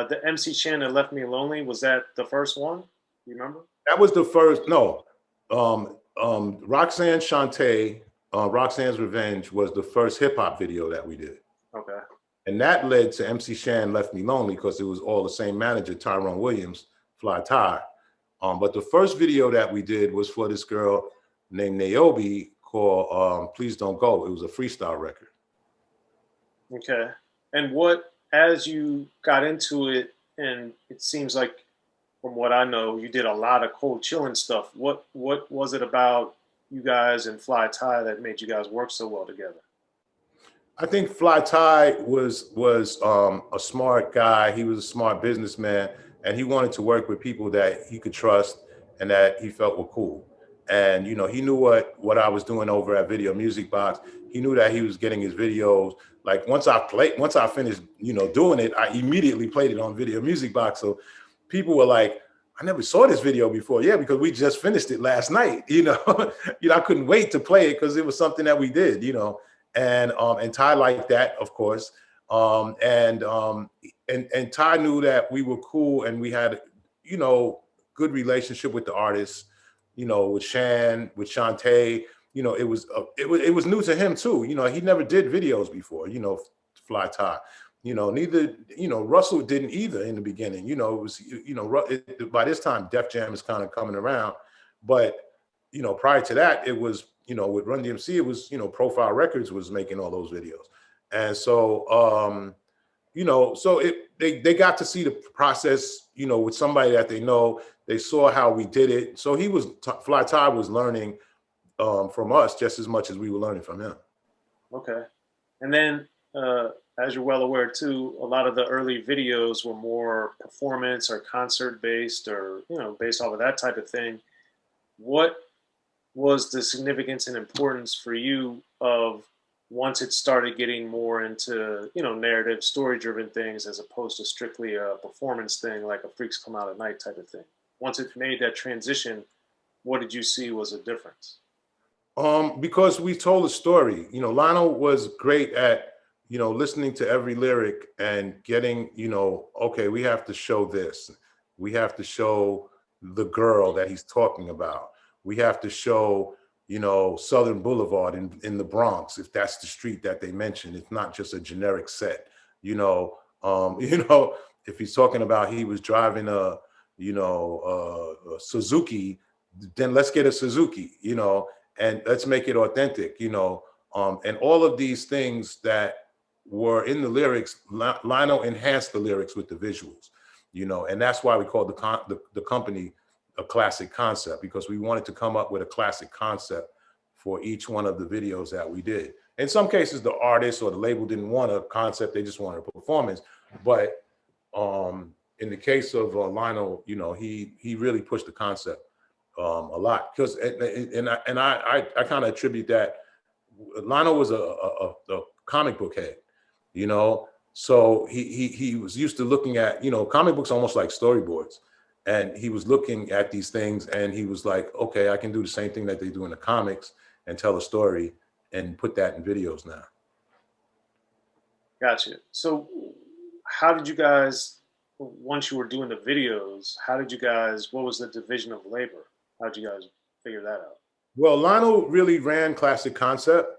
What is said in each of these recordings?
the MC Shan that left me lonely, was that the first one? You remember? That was the first. No, Roxanne Shantae, Roxanne's Revenge was the first hip hop video that we did. Okay. And that led to MC Shan Left Me Lonely because it was all the same manager, Tyrone Williams, Fly Ty. But the first video that we did was for this girl named Niobe called Please Don't Go. It was a freestyle record. Okay. And what, as you got into it, and it seems like from what I know, you did a lot of cold chilling stuff. What was it about you guys and Fly Ty that made you guys work so well together? I think Fly Ty was a smart guy. He was a smart businessman, and he wanted to work with people that he could trust and that he felt were cool. And you know, he knew what I was doing over at Video Music Box. He knew that he was getting his videos. Like once I finished, you know, doing it, I immediately played it on Video Music Box. So people were like, I never saw this video before. Yeah, because we just finished it last night. You know, I couldn't wait to play it because it was something that we did. You know, and Ty liked that, of course. And Ty knew that we were cool and we had, you know, good relationship with the artists. You know, with Shan, with Shantae. You know, it was new to him too. You know, he never did videos before. You know, Fly Ty. You know, neither, you know, Russell didn't either in the beginning. You know, it was, you know, by this time, Def Jam is kind of coming around. But, you know, prior to that, it was, you know, with Run-DMC, it was, you know, Profile Records was making all those videos. And so, you know, so they got to see the process, you know, with somebody that they know. They saw how we did it. So Fly Ty was learning from us just as much as we were learning from him. Okay. And then, as you're well aware too, a lot of the early videos were more performance or concert based or, you know, based off of that type of thing. What was the significance and importance for you of once it started getting more into, you know, narrative, story driven things as opposed to strictly a performance thing like a Freaks Come Out at Night type of thing? Once it made that transition, what did you see was a difference? Because we told a story. You know, Lionel was great at, you know, listening to every lyric and getting, you know, okay, we have to show this. We have to show the girl that he's talking about. We have to show, you know, Southern Boulevard in the Bronx, if that's the street that they mentioned. It's not just a generic set. You know, if he's talking about he was driving a Suzuki, then let's get a Suzuki, you know, and let's make it authentic, you know. And all of these things that were in the lyrics, Lionel enhanced the lyrics with the visuals, you know, and that's why we called the company a classic concept, because we wanted to come up with a classic concept for each one of the videos that we did. In some cases, the artist or the label didn't want a concept, they just wanted a performance. But in the case of Lionel, you know, he really pushed the concept a lot, because I kind of attribute that Lionel was a comic book head, you know, so he was used to looking at, you know, comic books almost like storyboards, and he was looking at these things and he was like, okay, I can do the same thing that they do in the comics and tell a story and put that in videos now. Gotcha. So how did you guys, once you were doing the videos, what was the division of labor? How did you guys figure that out? Well, Lionel really ran Classic Concept,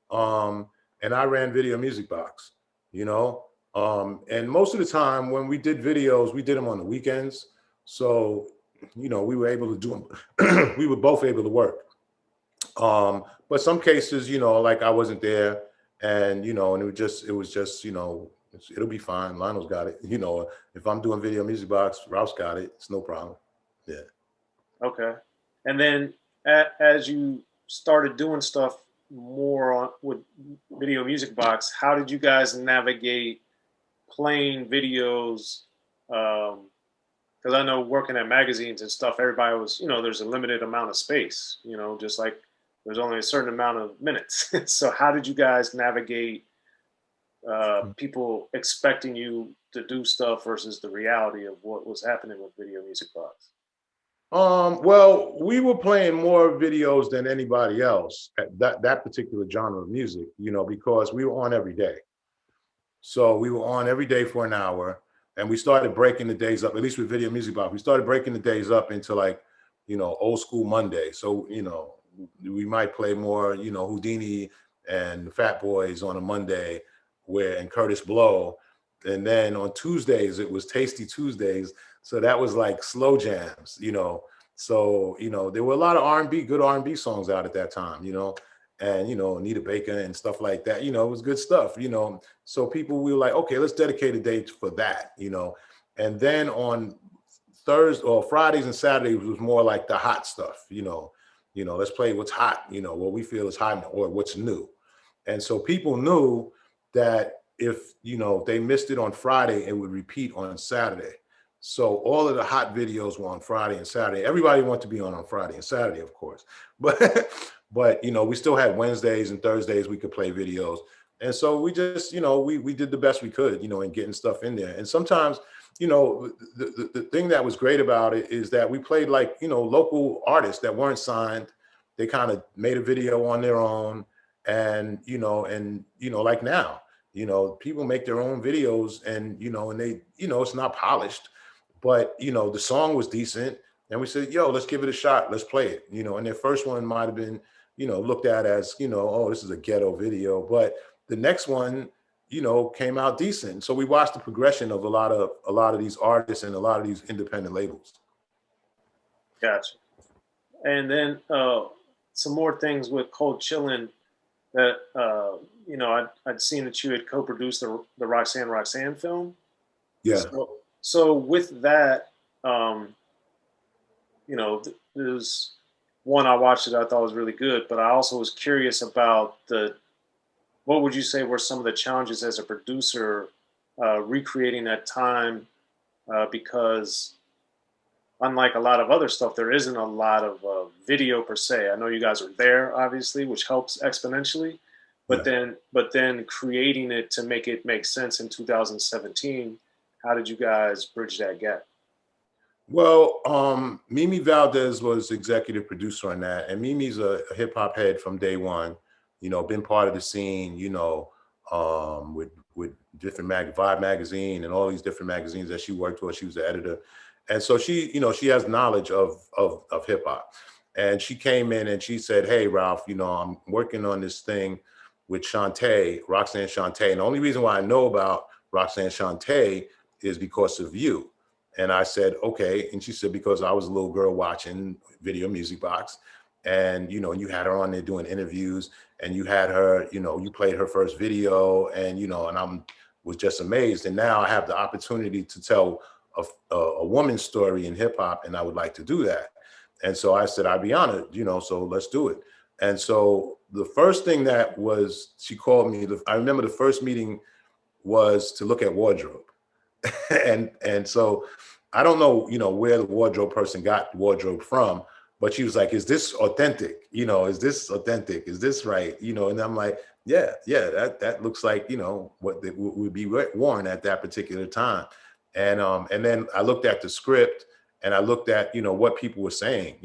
and I ran Video Music Box, you know? And most of the time when we did videos, we did them on the weekends. So, you know, we were able to do them. We were both able to work. But some cases, you know, like I wasn't there, and, you know, and it was just, you know, it'll be fine. Lionel's got it. You know, if I'm doing Video Music Box, Ralph's got it. It's no problem. Yeah. Okay. And then as you started doing stuff more with Video Music Box, how did you guys navigate playing videos? Because I know working at magazines and stuff, everybody was, you know, there's a limited amount of space, you know, just like there's only a certain amount of minutes. So how did you guys navigate people expecting you to do stuff versus the reality of what was happening with Video Music Box? Well, we were playing more videos than anybody else at that particular genre of music, you know, because we were on every day. So we were on every day for an hour. And we started breaking the days up, at least with Video Music Box. We started breaking the days up into like, old school Monday. So, we might play more, Houdini and Fat Boys on a Monday, and Curtis Blow. And then on Tuesdays, it was Tasty Tuesdays. So that was like slow jams. So, there were a lot of R&B, good R&B songs out at that time, and, Anita Baker and stuff like that. It was good stuff. So we were like, okay, let's dedicate a day for that. And then on Thursdays or Fridays and Saturdays was more like the hot stuff. Let's play what's hot, what we feel is hot or what's new. And so people knew that if, they missed it on Friday, it would repeat on Saturday. So all of the hot videos were on Friday and Saturday. Everybody wanted to be on Friday and Saturday, of course. But we still had Wednesdays and Thursdays we could play videos. And so we just, we did the best we could, in getting stuff in there. And sometimes, the thing that was great about it is that we played like, local artists that weren't signed. They kind of made a video on their own. And, like now, people make their own videos and, and they, it's not polished, but, the song was decent. And we said, yo, let's give it a shot. Let's play it, and their first one might've been, looked at as, oh, this is a ghetto video. But the next one, came out decent. So we watched the progression of a lot of these artists and a lot of these independent labels. Gotcha. And then some more things with Cold Chillin' that I'd seen that you had co-produced the Roxanne film. Yeah. So with that, there's one I watched that I thought was really good, but I also was curious about what would you say were some of the challenges as a producer recreating that time? Because unlike a lot of other stuff, there isn't a lot of video per se. I know you guys are there, obviously, which helps exponentially. But then creating it to make it make sense in 2017, how did you guys bridge that gap? Well, Mimi Valdez was executive producer on that, and Mimi's a hip hop head from day one. Been part of the scene. With different Vibe magazine and all these different magazines that she worked with. She was the editor, and so she has knowledge of hip hop. And she came in and she said, "Hey, Ralph, I'm working on this thing with Roxanne Shante, and the only reason why I know about Roxanne Shante is because of you." And I said, okay. And she said, because I was a little girl watching Video Music Box, and you had her on there doing interviews, and you had her, you played her first video, and and I was just amazed. And now I have the opportunity to tell a woman's story in hip hop, and I would like to do that. And so I said, I'd be honored, so let's do it. And so the first thing she called me. I remember the first meeting was to look at wardrobe. and so I don't know, where the wardrobe person got wardrobe from, but she was like, is this authentic? Is this authentic? Is this right? And I'm like, yeah, that looks like, what would be worn at that particular time. And then I looked at the script and I looked at, what people were saying,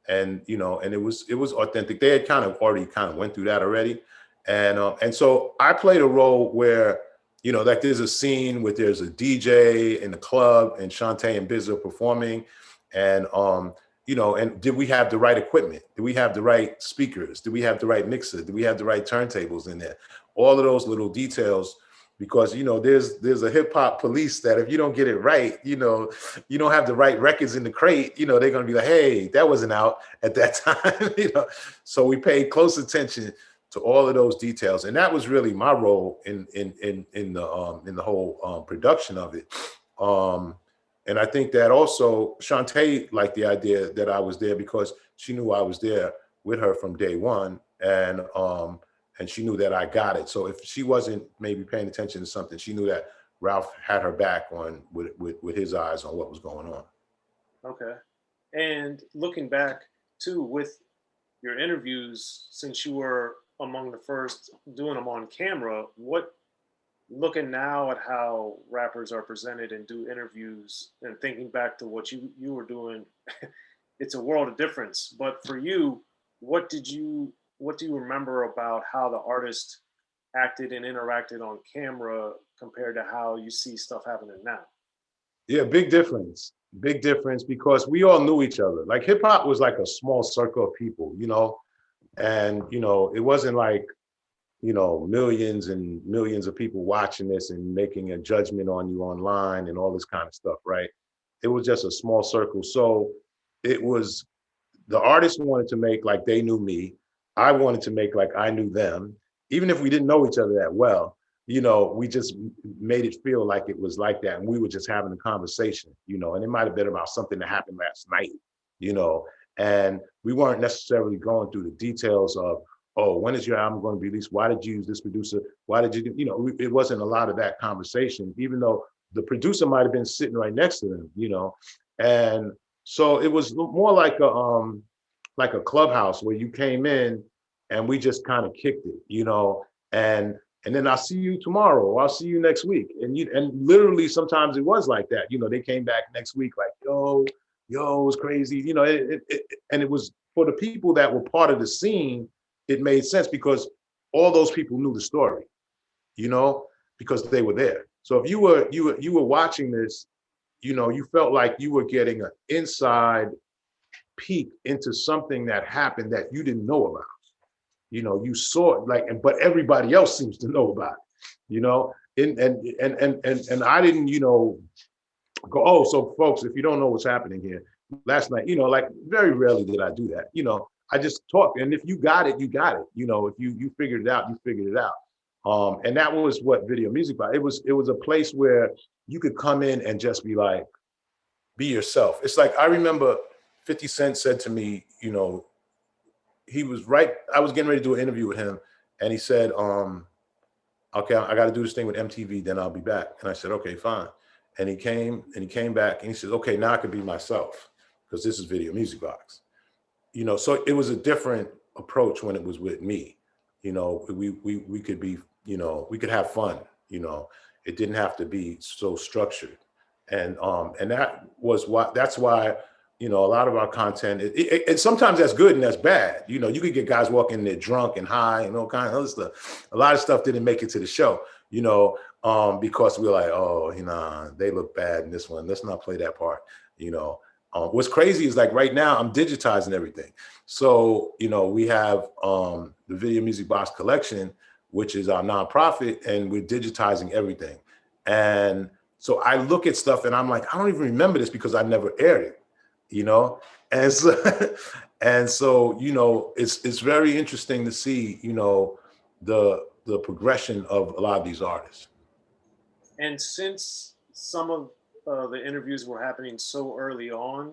and it was authentic. They had already went through that already. And so I played a role where, like there's a scene where there's a DJ in the club and Shantae and Biz are performing. And, and did we have the right equipment? Do we have the right speakers? Do we have the right mixer? Do we have the right turntables in there? All of those little details, because, there's a hip hop police that if you don't get it right, you don't have the right records in the crate, they're going to be like, hey, that wasn't out at that time. So we paid close attention to all of those details, and that was really my role in the whole production of it. And I think that also Shantae liked the idea that I was there because she knew I was there with her from day one, and she knew that I got it. So if she wasn't maybe paying attention to something, she knew that Ralph had her back on with his eyes on what was going on. Okay. And looking back too, with your interviews, since you were among the first doing them on camera, looking now at how rappers are presented and do interviews and thinking back to what you were doing, it's a world of difference. But for you, what do you remember about how the artist acted and interacted on camera compared to how you see stuff happening now? Yeah, big difference because we all knew each other. Like hip hop was like a small circle of people, and it wasn't like millions and millions of people watching this and making a judgment on you online and all this kind of stuff, right? It was just a small circle. So it was the artists wanted to make like they knew me. I wanted to make like I knew them. Even if we didn't know each other that well, we just made it feel like it was like that. And we were just having a conversation, and it might have been about something that happened last night, you know, and we weren't necessarily going through the details of, oh, when is your album going to be released? Why did you use this producer? Why did you do, it wasn't a lot of that conversation, even though the producer might have been sitting right next to them, and so it was more like a clubhouse where you came in and we just kind of kicked it, and then I'll see you tomorrow, or I'll see you next week. And literally sometimes it was like that. They came back next week like, yo, it was crazy. And it was for the people that were part of the scene, it made sense because all those people knew the story, because they were there. So if you were watching this, you felt like you were getting an inside peek into something that happened that you didn't know about. You saw it but everybody else seems to know about it, and I didn't, go, oh, so folks, if you don't know what's happening here, last night, like very rarely did I do that. I just talked, and if you got it, you got it. If you figured it out, you figured it out. And that was what Video Music Box. It was a place where you could come in and just be like, be yourself. It's like I remember 50 Cent said to me, he was right. I was getting ready to do an interview with him, and he said, okay, I got to do this thing with MTV, then I'll be back. And I said, okay, fine. And he came back and he said, okay, now I can be myself because this is Video Music Box. So it was a different approach when it was with me. We could be, we could have fun. It didn't have to be so structured. And that's why a lot of our content, and sometimes that's good and that's bad. You could get guys walking in there drunk and high and all kinds of other stuff. A lot of stuff didn't make it to the show, because we're like, oh, they look bad in this one. Let's not play that part. What's crazy is like right now I'm digitizing everything. So, we have the Video Music Box Collection, which is our nonprofit, and we're digitizing everything. And so I look at stuff and I'm like, I don't even remember this because I never aired it. And so, it's very interesting to see, the progression of a lot of these artists. And since some of the interviews were happening so early on,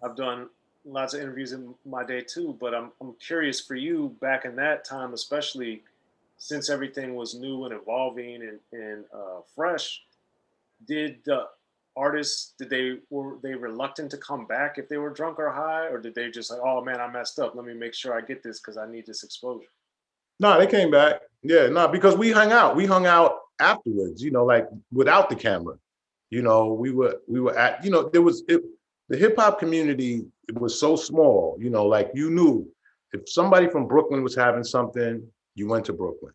I've done lots of interviews in my day too, but I'm curious for you back in that time, especially since everything was new and evolving and fresh, did the artists, were they reluctant to come back if they were drunk or high, or did they just like, oh man, I messed up, let me make sure I get this because I need this exposure? No, they came back. Yeah, no, because we hung out afterwards, like without the camera. We were at, the hip hop community, it was so small, like you knew if somebody from Brooklyn was having something, you went to Brooklyn.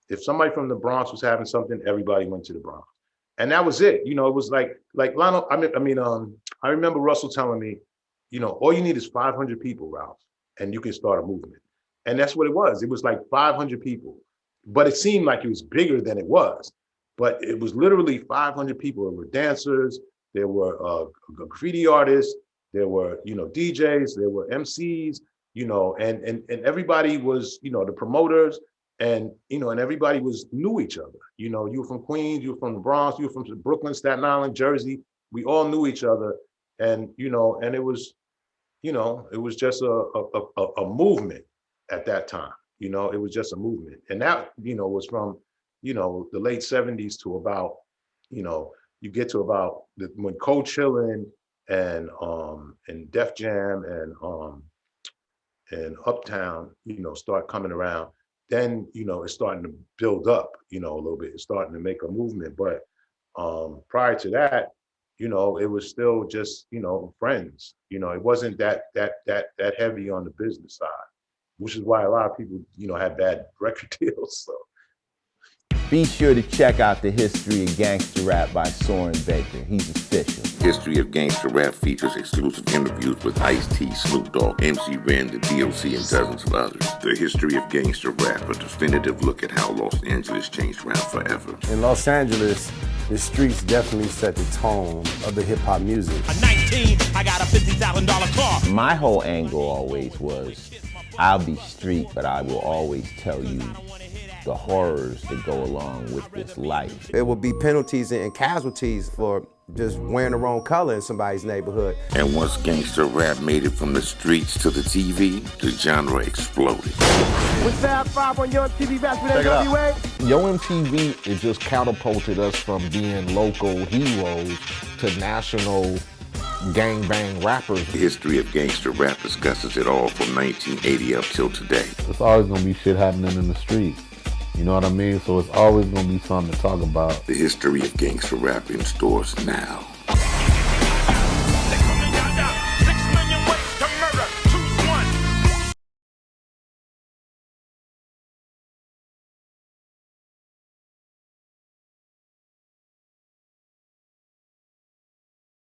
If somebody from the Bronx was having something, everybody went to the Bronx. And that was it. It was like Lionel, I remember Russell telling me, all you need is 500 people, Ralph, and you can start a movement. And that's what it was. It was like 500 people, but it seemed like it was bigger than it was. But it was literally 500 people. There were dancers, there were graffiti artists, there were, DJs, there were MCs, and everybody was, the promoters, and and everybody knew each other. You were from Queens, you were from the Bronx, you were from Brooklyn, Staten Island, Jersey. We all knew each other, and and it was, it was just a movement at that time. It was just a movement, and that was from the late 70s to about you get to about when Cold Chillin' and Def Jam and Uptown start coming around. Then it's starting to build up a little bit. It's starting to make a movement, but prior to that, it was still just friends. It wasn't that heavy on the business side, which is why a lot of people had bad record deals. So Be sure to check out the History of Gangster Rap by Soren Baker. He's official. History of Gangster Rap features exclusive interviews with Ice-T, Snoop Dogg, MC Ren, the D.O.C, and dozens of others. The History of Gangster Rap, a definitive look at how Los Angeles changed rap forever. In Los Angeles, the streets definitely set the tone of the hip-hop music. At 19, I got a $50,000 car. My whole angle always was, I'll be street, but I will always tell you the horrors that go along with this life. It would be penalties and casualties for just wearing the wrong color in somebody's neighborhood. And once gangster rap made it from the streets to the TV, the genre exploded. With Fab 5 on your MTV back with NWA. Yo MTV, it just catapulted us from being local heroes to national gangbang rappers. The History of Gangster Rap discusses it all from 1980 up till today. There's always gonna be shit happening in the street. You know what I mean? So it's always gonna be something to talk about. The History of Gangster Rap in stores now.